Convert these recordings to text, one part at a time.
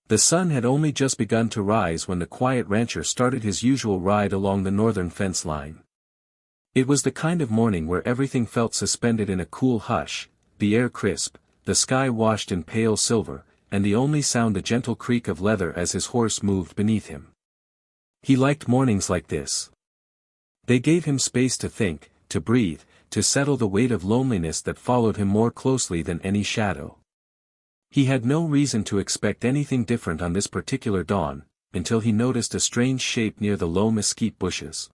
The sun had only just begun to rise when the quiet rancher started his usual ride along the northern fence line. It was the kind of morning where everything felt suspended in a cool hush, the air crisp, the sky washed in pale silver, and the only sound the gentle creak of leather as his horse moved beneath him. He liked mornings like this. They gave him space to think, to breathe, to settle the weight of loneliness that followed him more closely than any shadow. He had no reason to expect anything different on this particular dawn, until he noticed a strange shape near the low mesquite bushes.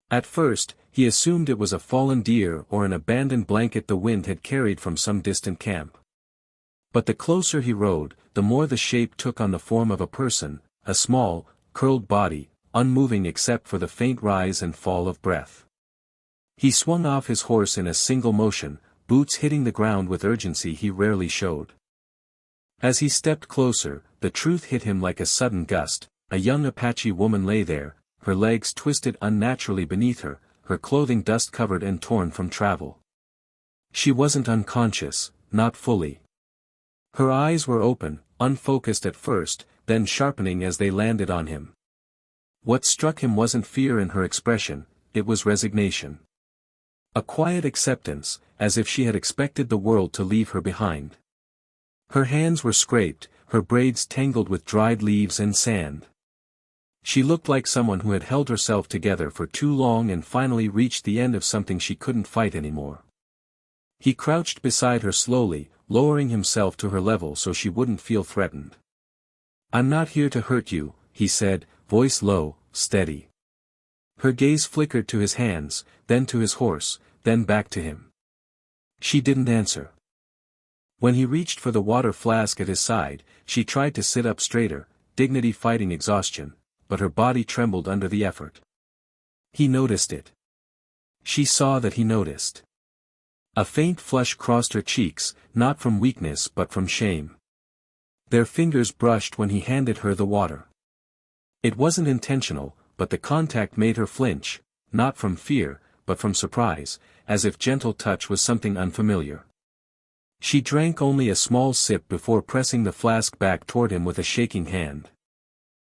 At first, he assumed it was a fallen deer or an abandoned blanket the wind had carried from some distant camp. But the closer he rode, the more the shape took on the form of a person, a small, curled body, unmoving except for the faint rise and fall of breath. He swung off his horse in a single motion, boots hitting the ground with urgency he rarely showed. As he stepped closer, the truth hit him like a sudden gust. A young Apache woman lay there, her legs twisted unnaturally beneath her, her clothing dust-covered and torn from travel. She wasn't unconscious, not fully. Her eyes were open, unfocused at first, then sharpening as they landed on him. What struck him wasn't fear in her expression, it was resignation. A quiet acceptance, as if she had expected the world to leave her behind. Her hands were scraped, her braids tangled with dried leaves and sand. She looked like someone who had held herself together for too long and finally reached the end of something she couldn't fight anymore. He crouched beside her slowly, lowering himself to her level so she wouldn't feel threatened. "I'm not here to hurt you," he said, voice low, steady. Her gaze flickered to his hands, then to his horse, then back to him. She didn't answer. When he reached for the water flask at his side, she tried to sit up straighter, dignity fighting exhaustion, but her body trembled under the effort. He noticed it. She saw that he noticed. A faint flush crossed her cheeks, not from weakness but from shame. Their fingers brushed when he handed her the water. It wasn't intentional, but the contact made her flinch, not from fear, but from surprise, as if gentle touch was something unfamiliar. She drank only a small sip before pressing the flask back toward him with a shaking hand.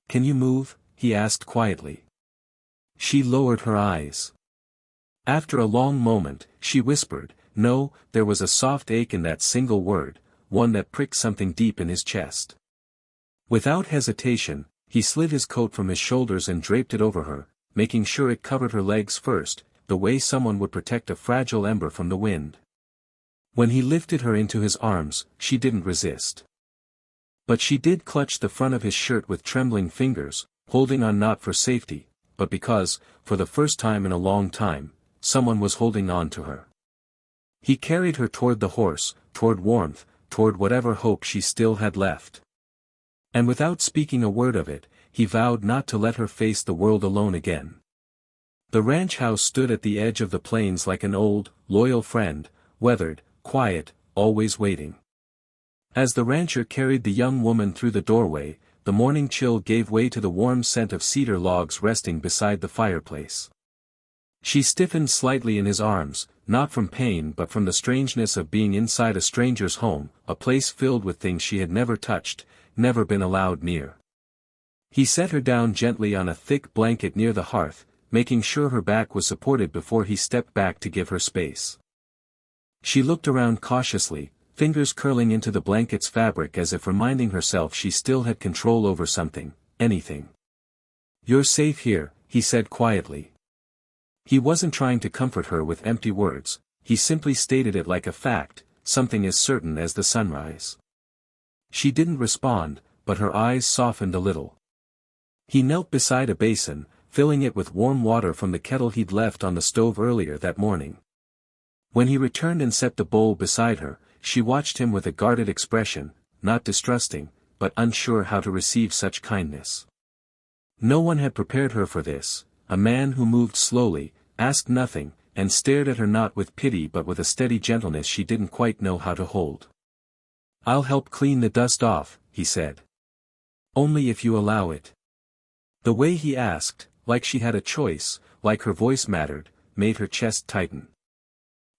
"Can you move?" he asked quietly. She lowered her eyes. After a long moment, she whispered, "No." There was a soft ache in that single word, one that pricked something deep in his chest. Without hesitation, he slid his coat from his shoulders and draped it over her, making sure it covered her legs first, the way someone would protect a fragile ember from the wind. When he lifted her into his arms, she didn't resist. But she did clutch the front of his shirt with trembling fingers, holding on not for safety, but because, for the first time in a long time, someone was holding on to her. He carried her toward the horse, toward warmth, toward whatever hope she still had left. And without speaking a word of it, he vowed not to let her face the world alone again. The ranch house stood at the edge of the plains like an old, loyal friend, weathered, quiet, always waiting. As the rancher carried the young woman through the doorway, the morning chill gave way to the warm scent of cedar logs resting beside the fireplace. She stiffened slightly in his arms, not from pain but from the strangeness of being inside a stranger's home, a place filled with things she had never touched, never been allowed near. He set her down gently on a thick blanket near the hearth, making sure her back was supported before he stepped back to give her space. She looked around cautiously, fingers curling into the blanket's fabric as if reminding herself she still had control over something, anything. "You're safe here," he said quietly. He wasn't trying to comfort her with empty words, he simply stated it like a fact, something as certain as the sunrise. She didn't respond, but her eyes softened a little. He knelt beside a basin, filling it with warm water from the kettle he'd left on the stove earlier that morning. When he returned and set the bowl beside her, she watched him with a guarded expression, not distrusting, but unsure how to receive such kindness. No one had prepared her for this, a man who moved slowly, asked nothing, and stared at her not with pity but with a steady gentleness she didn't quite know how to hold. "I'll help clean the dust off," he said. "Only if you allow it." The way he asked, like she had a choice, like her voice mattered, made her chest tighten.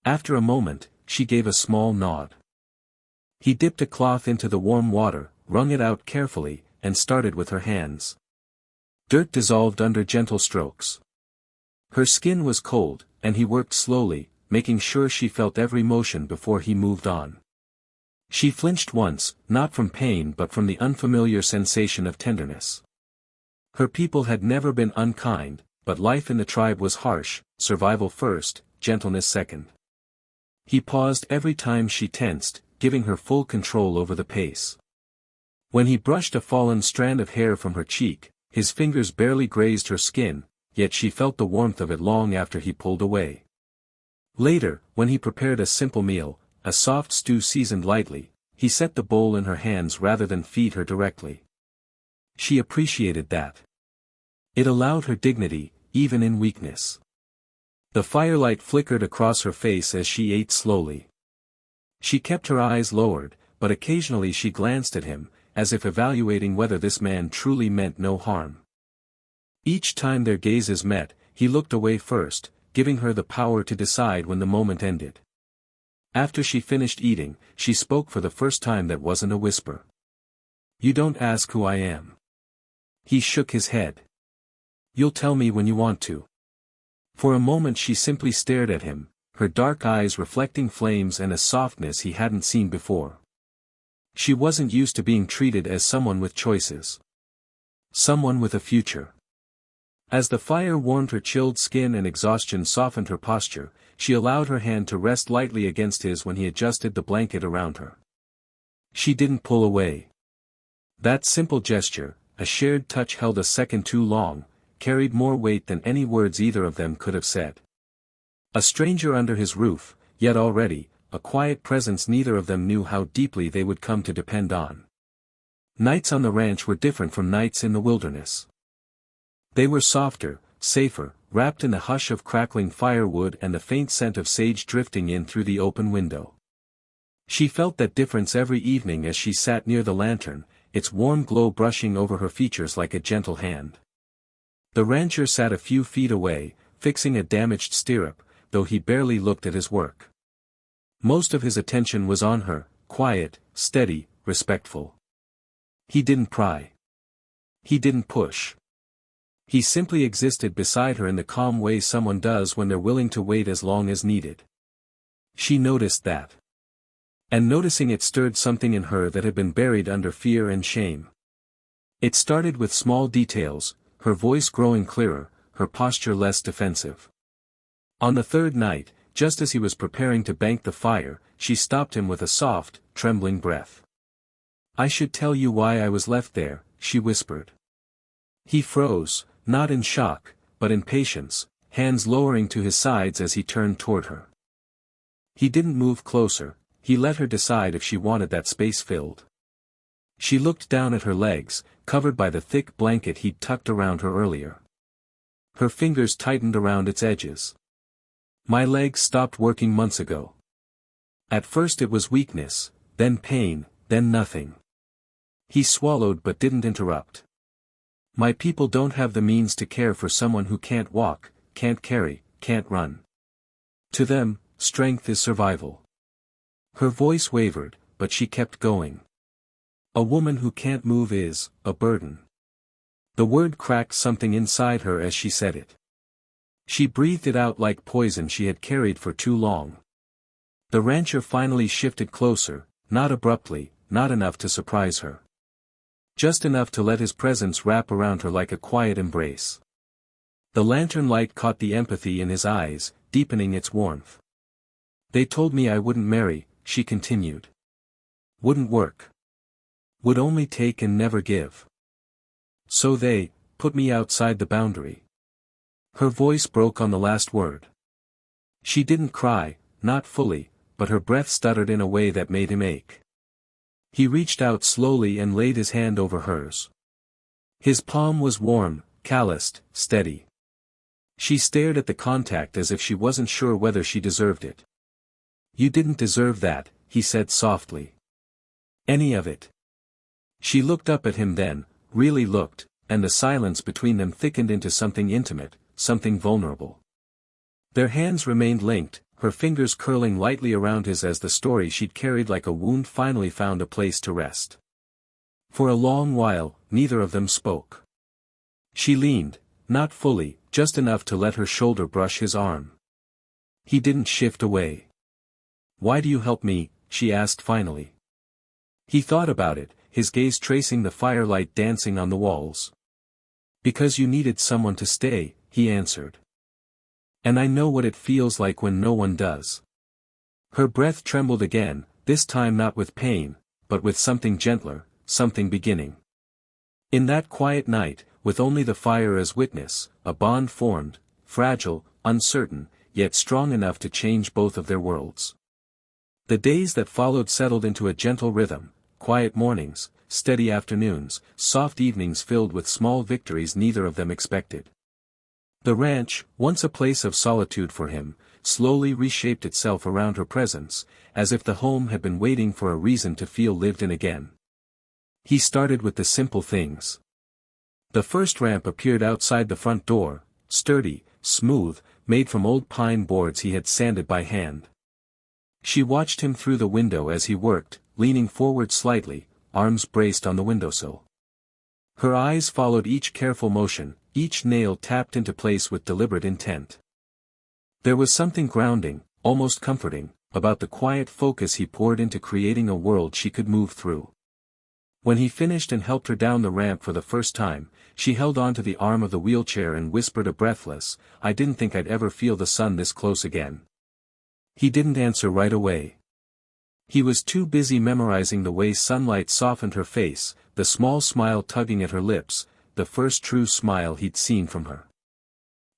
After a moment, she gave a small nod. He dipped a cloth into the warm water, wrung it out carefully, and started with her hands. Dirt dissolved under gentle strokes. Her skin was cold, and he worked slowly, making sure she felt every motion before he moved on. She flinched once, not from pain but from the unfamiliar sensation of tenderness. Her people had never been unkind, but life in the tribe was harsh, survival first, gentleness second. He paused every time she tensed, giving her full control over the pace. When he brushed a fallen strand of hair from her cheek, his fingers barely grazed her skin, yet she felt the warmth of it long after he pulled away. Later, when he prepared a simple meal, a soft stew seasoned lightly, he set the bowl in her hands rather than feed her directly. She appreciated that. It allowed her dignity, even in weakness. The firelight flickered across her face as she ate slowly. She kept her eyes lowered, but occasionally she glanced at him, as if evaluating whether this man truly meant no harm. Each time their gazes met, he looked away first, giving her the power to decide when the moment ended. After she finished eating, she spoke for the first time that wasn't a whisper. "You don't ask who I am." He shook his head. "You'll tell me when you want to." For a moment she simply stared at him, her dark eyes reflecting flames and a softness he hadn't seen before. She wasn't used to being treated as someone with choices. Someone with a future. As the fire warmed her chilled skin and exhaustion softened her posture, she allowed her hand to rest lightly against his when he adjusted the blanket around her. She didn't pull away. That simple gesture, a shared touch held a second too long, carried more weight than any words either of them could have said. A stranger under his roof, yet already, a quiet presence neither of them knew how deeply they would come to depend on. Nights on the ranch were different from nights in the wilderness. They were softer, safer, wrapped in the hush of crackling firewood and the faint scent of sage drifting in through the open window. She felt that difference every evening as she sat near the lantern, its warm glow brushing over her features like a gentle hand. The rancher sat a few feet away, fixing a damaged stirrup, though he barely looked at his work. Most of his attention was on her, quiet, steady, respectful. He didn't pry. He didn't push. He simply existed beside her in the calm way someone does when they're willing to wait as long as needed. She noticed that. And noticing it stirred something in her that had been buried under fear and shame. It started with small details, her voice growing clearer, her posture less defensive. On the third night, just as he was preparing to bank the fire, she stopped him with a soft, trembling breath. "I should tell you why I was left there," she whispered. He froze, not in shock, but in patience, hands lowering to his sides as he turned toward her. He didn't move closer, he let her decide if she wanted that space filled. She looked down at her legs, covered by the thick blanket he'd tucked around her earlier. Her fingers tightened around its edges. "My legs stopped working months ago. At first it was weakness, then pain, then nothing." He swallowed but didn't interrupt. "My people don't have the means to care for someone who can't walk, can't carry, can't run. To them, strength is survival." Her voice wavered, but she kept going. "A woman who can't move is a burden." The word cracked something inside her as she said it. She breathed it out like poison she had carried for too long. The rancher finally shifted closer, not abruptly, not enough to surprise her. Just enough to let his presence wrap around her like a quiet embrace. The lantern light caught the empathy in his eyes, deepening its warmth. "They told me I wouldn't marry," she continued. "Wouldn't work. Would only take and never give. So they put me outside the boundary." Her voice broke on the last word. She didn't cry, not fully, but her breath stuttered in a way that made him ache. He reached out slowly and laid his hand over hers. His palm was warm, calloused, steady. She stared at the contact as if she wasn't sure whether she deserved it. "You didn't deserve that," he said softly. "Any of it." She looked up at him then, really looked, and the silence between them thickened into something intimate, something vulnerable. Their hands remained linked, her fingers curling lightly around his as the story she'd carried like a wound finally found a place to rest. For a long while, neither of them spoke. She leaned, not fully, just enough to let her shoulder brush his arm. He didn't shift away. "Why do you help me?" she asked finally. He thought about it, his gaze tracing the firelight dancing on the walls. "Because you needed someone to stay," he answered. "And I know what it feels like when no one does." Her breath trembled again, this time not with pain, but with something gentler, something beginning. In that quiet night, with only the fire as witness, a bond formed, fragile, uncertain, yet strong enough to change both of their worlds. The days that followed settled into a gentle rhythm, quiet mornings, steady afternoons, soft evenings filled with small victories neither of them expected. The ranch, once a place of solitude for him, slowly reshaped itself around her presence, as if the home had been waiting for a reason to feel lived in again. He started with the simple things. The first ramp appeared outside the front door, sturdy, smooth, made from old pine boards he had sanded by hand. She watched him through the window as he worked, leaning forward slightly, arms braced on the windowsill. Her eyes followed each careful motion, each nail tapped into place with deliberate intent. There was something grounding, almost comforting, about the quiet focus he poured into creating a world she could move through. When he finished and helped her down the ramp for the first time, she held onto the arm of the wheelchair and whispered a breathless, "I didn't think I'd ever feel the sun this close again." He didn't answer right away. He was too busy memorizing the way sunlight softened her face, the small smile tugging at her lips, the first true smile he'd seen from her.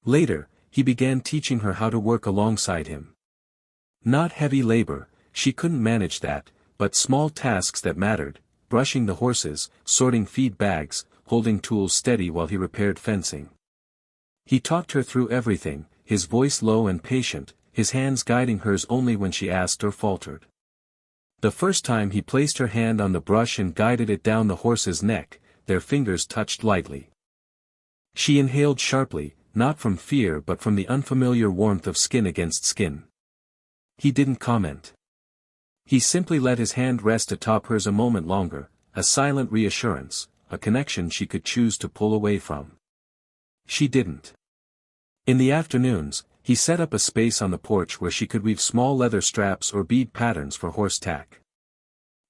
Later, he began teaching her how to work alongside him. Not heavy labor, she couldn't manage that, but small tasks that mattered, brushing the horses, sorting feed bags, holding tools steady while he repaired fencing. He talked her through everything, his voice low and patient, his hands guiding hers only when she asked or faltered. The first time he placed her hand on the brush and guided it down the horse's neck, their fingers touched lightly. She inhaled sharply, not from fear but from the unfamiliar warmth of skin against skin. He didn't comment. He simply let his hand rest atop hers a moment longer, a silent reassurance, a connection she could choose to pull away from. She didn't. In the afternoons, he set up a space on the porch where she could weave small leather straps or bead patterns for horse tack.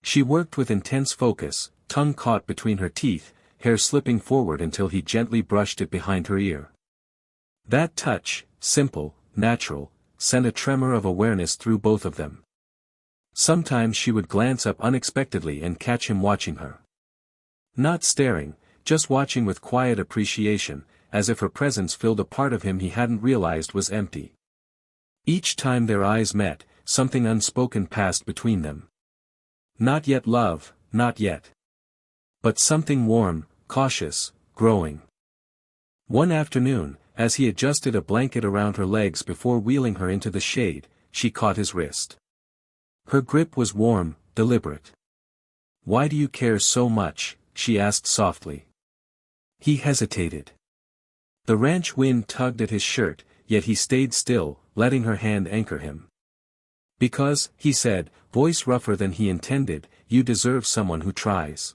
She worked with intense focus, tongue caught between her teeth, hair slipping forward until he gently brushed it behind her ear. That touch, simple, natural, sent a tremor of awareness through both of them. Sometimes she would glance up unexpectedly and catch him watching her. Not staring, just watching with quiet appreciation, as if her presence filled a part of him he hadn't realized was empty. Each time their eyes met, something unspoken passed between them. Not yet love, not yet. But something warm, cautious, growing. One afternoon, as he adjusted a blanket around her legs before wheeling her into the shade, she caught his wrist. Her grip was warm, deliberate. "Why do you care so much?" she asked softly. He hesitated. The ranch wind tugged at his shirt, yet he stayed still, letting her hand anchor him. "Because," he said, voice rougher than he intended, "you deserve someone who tries."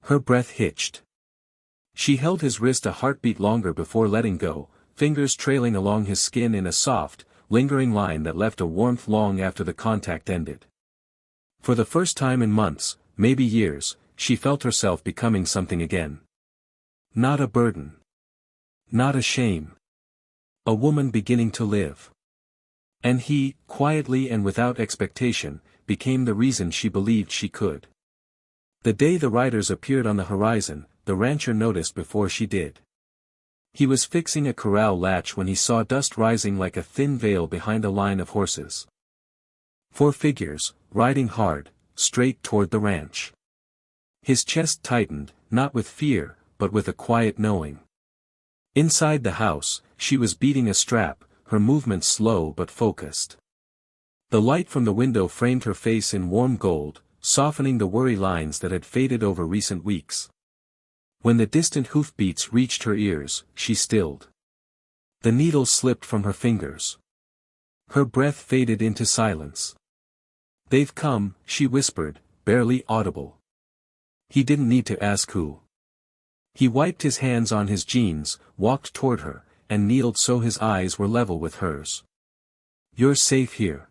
Her breath hitched. She held his wrist a heartbeat longer before letting go, fingers trailing along his skin in a soft, lingering line that left a warmth long after the contact ended. For the first time in months, maybe years, she felt herself becoming something again. Not a burden. Not a shame. A woman beginning to live. And he, quietly and without expectation, became the reason she believed she could. The day the riders appeared on the horizon, the rancher noticed before she did. He was fixing a corral latch when he saw dust rising like a thin veil behind a line of horses. 4 figures, riding hard, straight toward the ranch. His chest tightened, not with fear, but with a quiet knowing. Inside the house, she was beating a strap, her movements slow but focused. The light from the window framed her face in warm gold, softening the worry lines that had faded over recent weeks. When the distant hoofbeats reached her ears, she stilled. The needle slipped from her fingers. Her breath faded into silence. "They've come," she whispered, barely audible. He didn't need to ask who. He wiped his hands on his jeans, walked toward her, and kneeled so his eyes were level with hers. "You're safe here."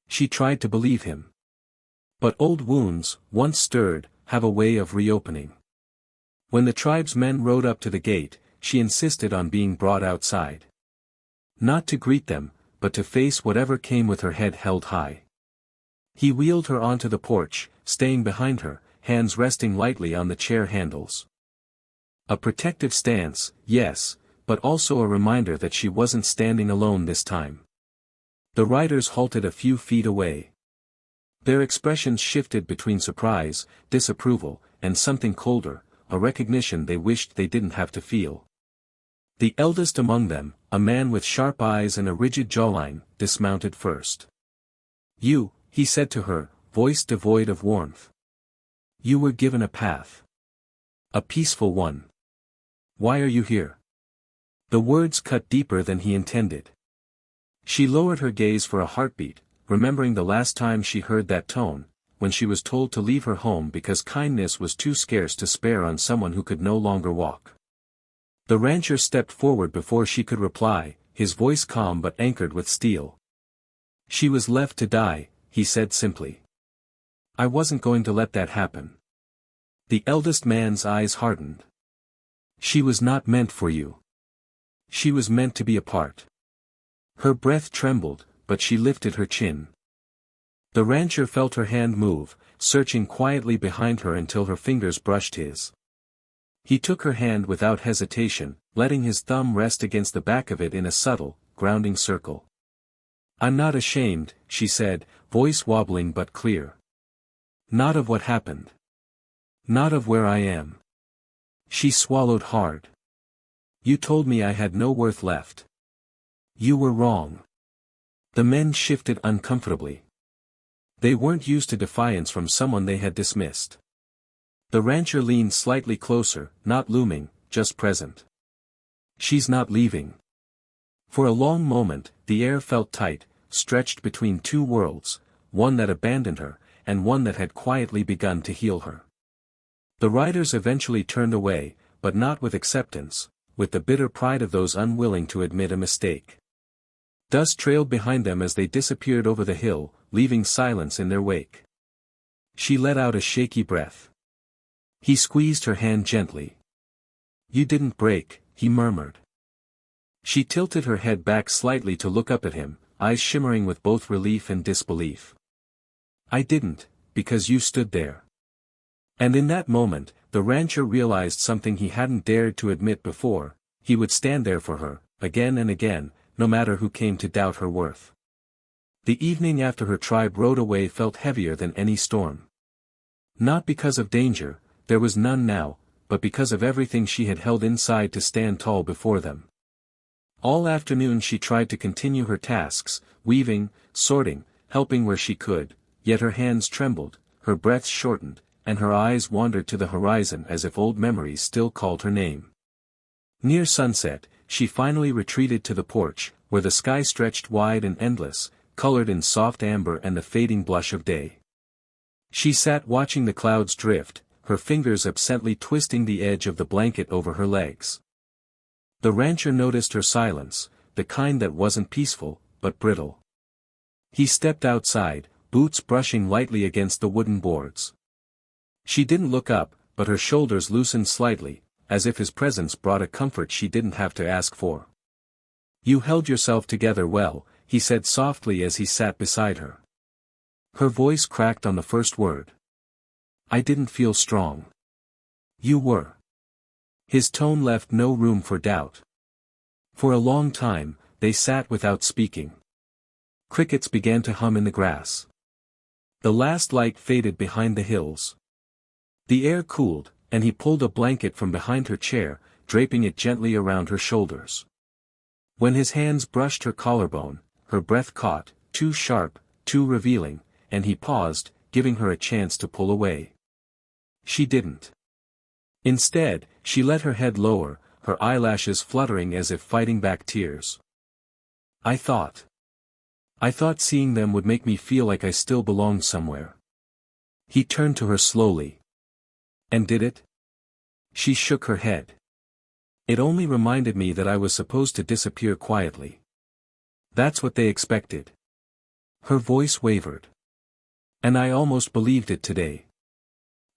She tried to believe him. But old wounds, once stirred, have a way of reopening. When the tribesmen rode up to the gate, she insisted on being brought outside. Not to greet them, but to face whatever came with her head held high. He wheeled her onto the porch, staying behind her, hands resting lightly on the chair handles. A protective stance, yes, but also a reminder that she wasn't standing alone this time. The riders halted a few feet away. Their expressions shifted between surprise, disapproval, and something colder, a recognition they wished they didn't have to feel. The eldest among them, a man with sharp eyes and a rigid jawline, dismounted first. "You," he said to her, voice devoid of warmth. "You were given a path. A peaceful one. Why are you here?" The words cut deeper than he intended. She lowered her gaze for a heartbeat, remembering the last time she heard that tone, when she was told to leave her home because kindness was too scarce to spare on someone who could no longer walk. The rancher stepped forward before she could reply, his voice calm but anchored with steel. "She was left to die," he said simply. "I wasn't going to let that happen." The eldest man's eyes hardened. "She was not meant for you. She was meant to be apart." Her breath trembled, but she lifted her chin. The rancher felt her hand move, searching quietly behind her until her fingers brushed his. He took her hand without hesitation, letting his thumb rest against the back of it in a subtle, grounding circle. "I'm not ashamed," she said, voice wobbling but clear. "Not of what happened. Not of where I am." She swallowed hard. "You told me I had no worth left. You were wrong." The men shifted uncomfortably. They weren't used to defiance from someone they had dismissed. The rancher leaned slightly closer, not looming, just present. "She's not leaving." For a long moment, the air felt tight, stretched between two worlds, one that abandoned her, and one that had quietly begun to heal her. The riders eventually turned away, but not with acceptance, with the bitter pride of those unwilling to admit a mistake. Dust trailed behind them as they disappeared over the hill, leaving silence in their wake. She let out a shaky breath. He squeezed her hand gently. "You didn't break," he murmured. She tilted her head back slightly to look up at him, eyes shimmering with both relief and disbelief. "I didn't, because you stood there." And in that moment, the rancher realized something he hadn't dared to admit before: he would stand there for her, again and again, no matter who came to doubt her worth. The evening after her tribe rode away felt heavier than any storm. Not because of danger, there was none now, but because of everything she had held inside to stand tall before them. All afternoon she tried to continue her tasks, weaving, sorting, helping where she could, yet her hands trembled, her breath shortened, and her eyes wandered to the horizon as if old memories still called her name. Near sunset, she finally retreated to the porch, where the sky stretched wide and endless, colored in soft amber and the fading blush of day. She sat watching the clouds drift, her fingers absently twisting the edge of the blanket over her legs. The rancher noticed her silence, the kind that wasn't peaceful, but brittle. He stepped outside, boots brushing lightly against the wooden boards. She didn't look up, but her shoulders loosened slightly, as if his presence brought a comfort she didn't have to ask for. "You held yourself together well," he said softly as he sat beside her. Her voice cracked on the first word. "I didn't feel strong." "You were." His tone left no room for doubt. For a long time, they sat without speaking. Crickets began to hum in the grass. The last light faded behind the hills. The air cooled, and he pulled a blanket from behind her chair, draping it gently around her shoulders. When his hands brushed her collarbone, her breath caught, too sharp, too revealing, and he paused, giving her a chance to pull away. She didn't. Instead, she let her head lower, her eyelashes fluttering as if fighting back tears. I thought seeing them would make me feel like I still belonged somewhere." He turned to her slowly. And did it? She shook her head. It only reminded me that I was supposed to disappear quietly. That's what they expected. Her voice wavered. And I almost believed it today.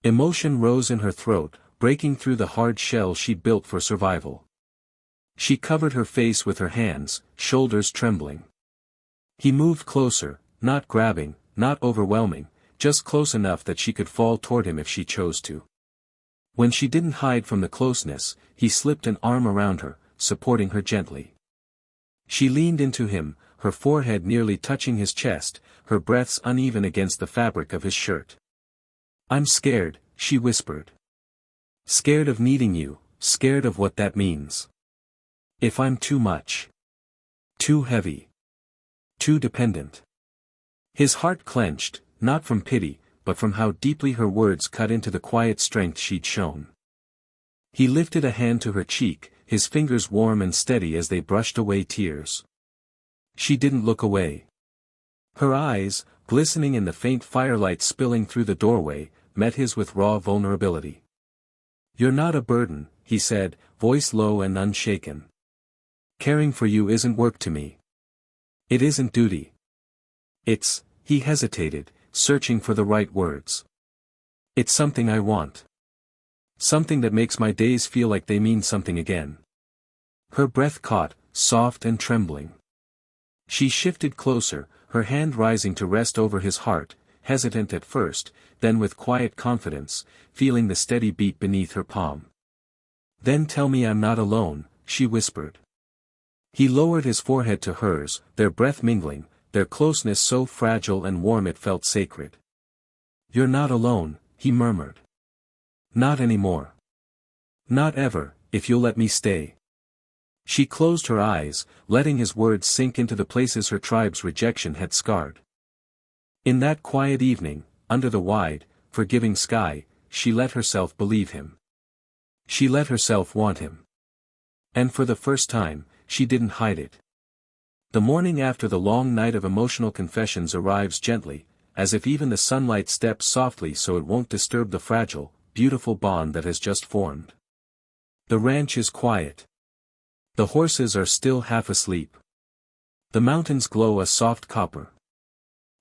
Emotion rose in her throat, breaking through the hard shell she'd built for survival. She covered her face with her hands, shoulders trembling. He moved closer, not grabbing, not overwhelming, just close enough that she could fall toward him if she chose to. When she didn't hide from the closeness, he slipped an arm around her, supporting her gently. She leaned into him, her forehead nearly touching his chest, her breaths uneven against the fabric of his shirt. "I'm scared," she whispered. "Scared of needing you, scared of what that means. If I'm too much. Too heavy. Too dependent." His heart clenched, not from pity, but from how deeply her words cut into the quiet strength she'd shown. He lifted a hand to her cheek, his fingers warm and steady as they brushed away tears. She didn't look away. Her eyes, glistening in the faint firelight spilling through the doorway, met his with raw vulnerability. "You're not a burden," he said, voice low and unshaken. "Caring for you isn't work to me. It isn't duty. It's," he hesitated, searching for the right words. "It's something I want. Something that makes my days feel like they mean something again." Her breath caught, soft and trembling. She shifted closer, her hand rising to rest over his heart, hesitant at first, then with quiet confidence, feeling the steady beat beneath her palm. "Then tell me I'm not alone," she whispered. He lowered his forehead to hers, their breath mingling, their closeness so fragile and warm it felt sacred. "You're not alone," he murmured. "Not anymore. Not ever, if you'll let me stay." She closed her eyes, letting his words sink into the places her tribe's rejection had scarred. In that quiet evening, under the wide, forgiving sky, she let herself believe him. She let herself want him. And for the first time, she didn't hide it. The morning after the long night of emotional confessions arrives gently, as if even the sunlight steps softly so it won't disturb the fragile, beautiful bond that has just formed. The ranch is quiet. The horses are still half asleep. The mountains glow a soft copper.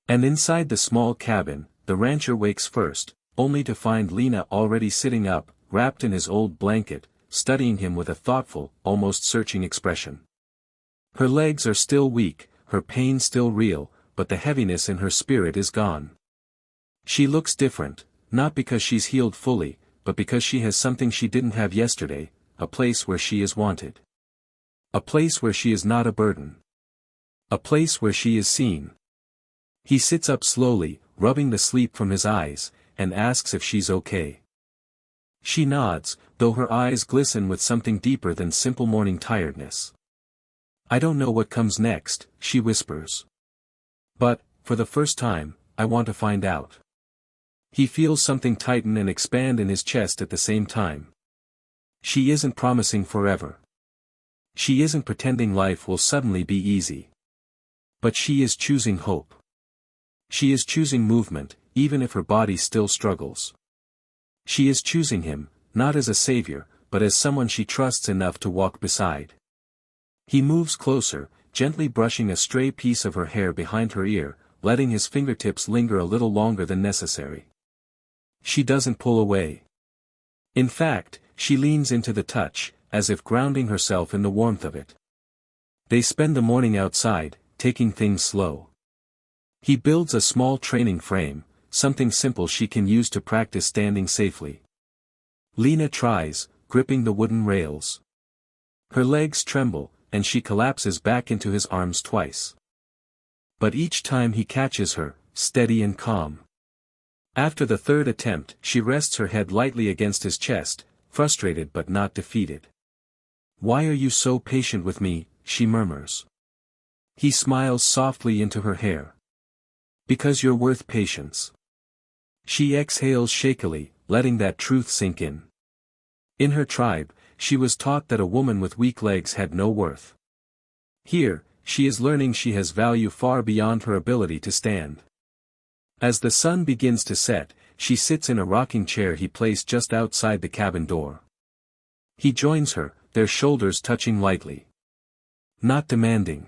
And inside the small cabin, the rancher wakes first, only to find Lena already sitting up, wrapped in his old blanket, studying him with a thoughtful, almost searching expression. Her legs are still weak, her pain still real, but the heaviness in her spirit is gone. She looks different, not because she's healed fully, but because she has something she didn't have yesterday, a place where she is wanted. A place where she is not a burden. A place where she is seen. He sits up slowly, rubbing the sleep from his eyes, and asks if she's okay. She nods, though her eyes glisten with something deeper than simple morning tiredness. "I don't know what comes next," she whispers. "But, for the first time, I want to find out." He feels something tighten and expand in his chest at the same time. She isn't promising forever. She isn't pretending life will suddenly be easy. But she is choosing hope. She is choosing movement, even if her body still struggles. She is choosing him, not as a savior, but as someone she trusts enough to walk beside. He moves closer, gently brushing a stray piece of her hair behind her ear, letting his fingertips linger a little longer than necessary. She doesn't pull away. In fact, she leans into the touch, as if grounding herself in the warmth of it. They spend the morning outside, taking things slow. He builds a small training frame, something simple she can use to practice standing safely. Lena tries, gripping the wooden rails. Her legs tremble, and she collapses back into his arms twice. But each time he catches her, steady and calm. After the third attempt, she rests her head lightly against his chest, frustrated but not defeated. "Why are you so patient with me?" she murmurs. He smiles softly into her hair. "Because you're worth patience." She exhales shakily, letting that truth sink in. In her tribe, she was taught that a woman with weak legs had no worth. Here, she is learning she has value far beyond her ability to stand. As the sun begins to set, she sits in a rocking chair he placed just outside the cabin door. He joins her, their shoulders touching lightly. Not demanding.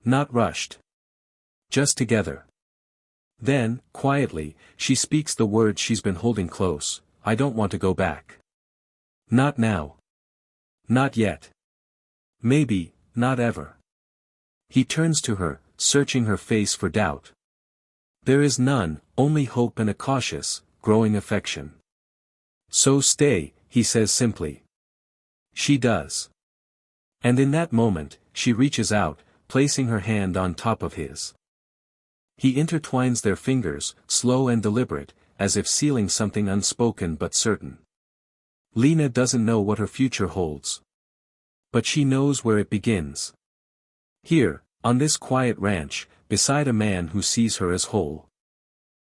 Not rushed. Just together. Then, quietly, she speaks the words she's been holding close: "I don't want to go back. Not now. Not yet. Maybe, not ever." He turns to her, searching her face for doubt. There is none, only hope and a cautious, growing affection. "So stay," he says simply. She does. And in that moment, she reaches out, placing her hand on top of his. He intertwines their fingers, slow and deliberate, as if sealing something unspoken but certain. Lena doesn't know what her future holds. But she knows where it begins. Here, on this quiet ranch, beside a man who sees her as whole.